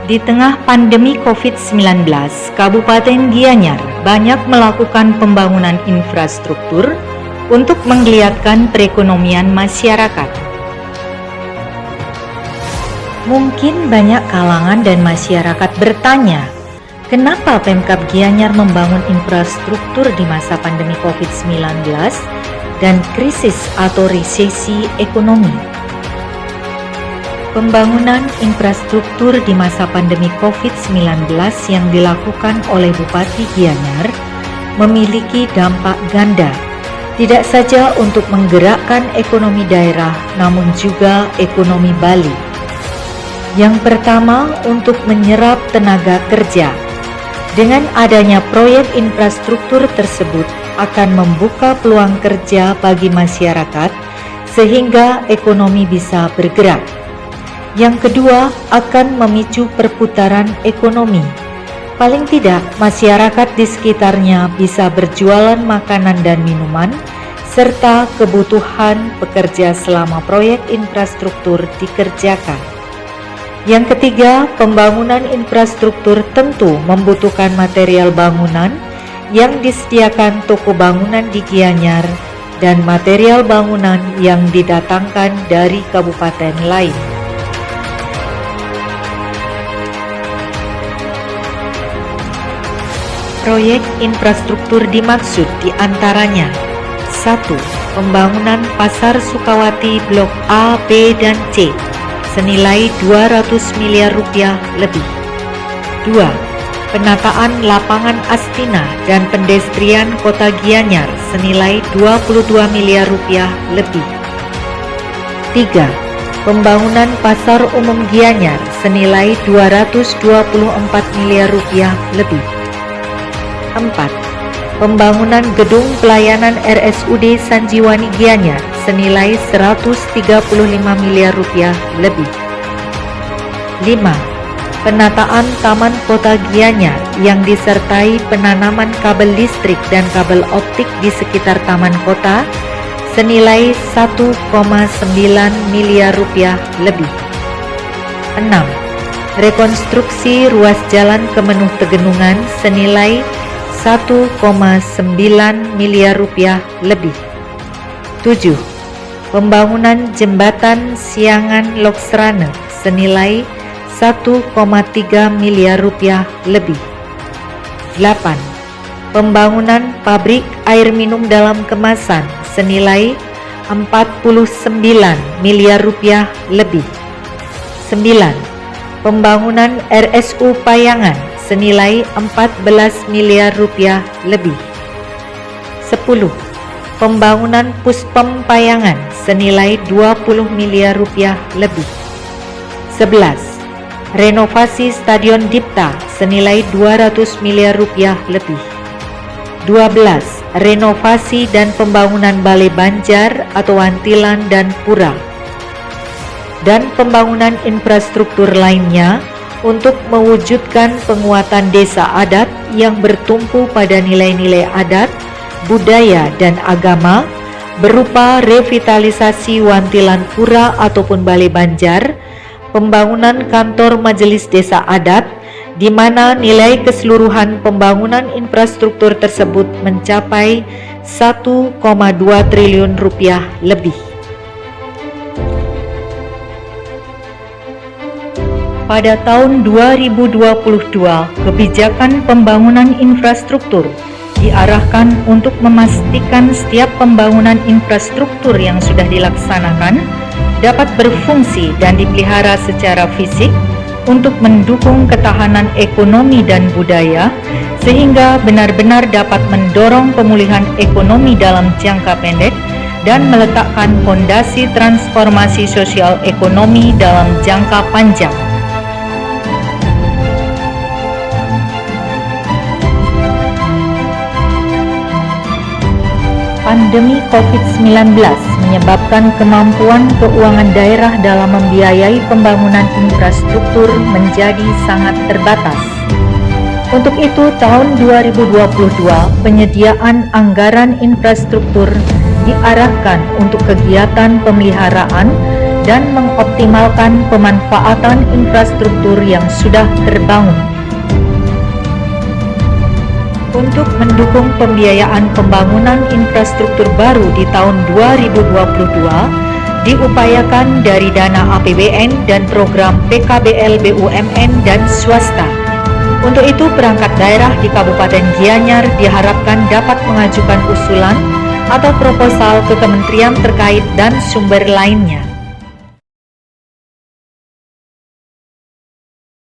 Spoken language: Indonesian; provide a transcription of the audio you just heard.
Di tengah pandemi COVID-19, Kabupaten Gianyar banyak melakukan pembangunan infrastruktur untuk menggeliatkan perekonomian masyarakat. Mungkin banyak kalangan dan masyarakat bertanya, kenapa Pemkab Gianyar membangun infrastruktur di masa pandemi COVID-19 dan krisis atau resesi ekonomi? Pembangunan infrastruktur di masa pandemi COVID-19 yang dilakukan oleh Bupati Gianyar memiliki dampak ganda, tidak saja untuk menggerakkan ekonomi daerah, namun juga ekonomi Bali. Yang pertama, untuk menyerap tenaga kerja. Dengan adanya proyek infrastruktur tersebut akan membuka peluang kerja bagi masyarakat sehingga ekonomi bisa bergerak. Yang kedua, akan memicu perputaran ekonomi. Paling tidak, masyarakat di sekitarnya bisa berjualan makanan dan minuman, serta kebutuhan pekerja selama proyek infrastruktur dikerjakan. Yang ketiga, pembangunan infrastruktur tentu membutuhkan material bangunan yang disediakan toko bangunan di Gianyar dan material bangunan yang didatangkan dari kabupaten lain. Proyek infrastruktur dimaksud diantaranya 1. Pembangunan Pasar Sukawati Blok A, B, dan C senilai 200 miliar rupiah lebih. 2. Penataan lapangan Astina dan pendestrian Kota Gianyar senilai 22 miliar rupiah lebih. 3. Pembangunan Pasar Umum Gianyar senilai 224 miliar rupiah lebih. 4. Pembangunan gedung pelayanan RSUD Sanjiwani Gianyar senilai 135 miliar rupiah lebih. 5. Penataan Taman Kota Gianyar yang disertai penanaman kabel listrik dan kabel optik di sekitar Taman Kota senilai 1,9 miliar rupiah lebih. 6. Rekonstruksi ruas jalan Kemenuh Tegenungan senilai 1,9 miliar rupiah lebih. 7. Pembangunan jembatan Siangan Loksrane senilai 1,3 miliar rupiah lebih. 8. Pembangunan pabrik air minum dalam kemasan senilai 49 miliar rupiah lebih. 9. Pembangunan RSU Payangan senilai 14 miliar rupiah lebih. 10. Pembangunan Puspem Payangan senilai 20 miliar rupiah lebih. 11. Renovasi Stadion Dipta senilai 200 miliar rupiah lebih. 12. Renovasi dan pembangunan Balai Banjar atau Wantilan dan Pura. Dan pembangunan infrastruktur lainnya untuk mewujudkan penguatan desa adat yang bertumpu pada nilai-nilai adat, budaya, dan agama berupa revitalisasi Wantilan Pura ataupun Balai Banjar, pembangunan kantor majelis desa adat, di mana nilai keseluruhan pembangunan infrastruktur tersebut mencapai 1,2 triliun rupiah lebih. Pada tahun 2022, kebijakan pembangunan infrastruktur diarahkan untuk memastikan setiap pembangunan infrastruktur yang sudah dilaksanakan dapat berfungsi dan dipelihara secara fisik untuk mendukung ketahanan ekonomi dan budaya, sehingga benar-benar dapat mendorong pemulihan ekonomi dalam jangka pendek dan meletakkan fondasi transformasi sosial ekonomi dalam jangka panjang. Pandemi COVID-19 menyebabkan kemampuan keuangan daerah dalam membiayai pembangunan infrastruktur menjadi sangat terbatas. Untuk itu, tahun 2022 penyediaan anggaran infrastruktur diarahkan untuk kegiatan pemeliharaan dan mengoptimalkan pemanfaatan infrastruktur yang sudah terbangun. Untuk mendukung pembiayaan pembangunan infrastruktur baru di tahun 2022, diupayakan dari dana APBN dan program PKBL BUMN dan swasta. Untuk itu, perangkat daerah di Kabupaten Gianyar diharapkan dapat mengajukan usulan atau proposal ke kementerian terkait dan sumber lainnya.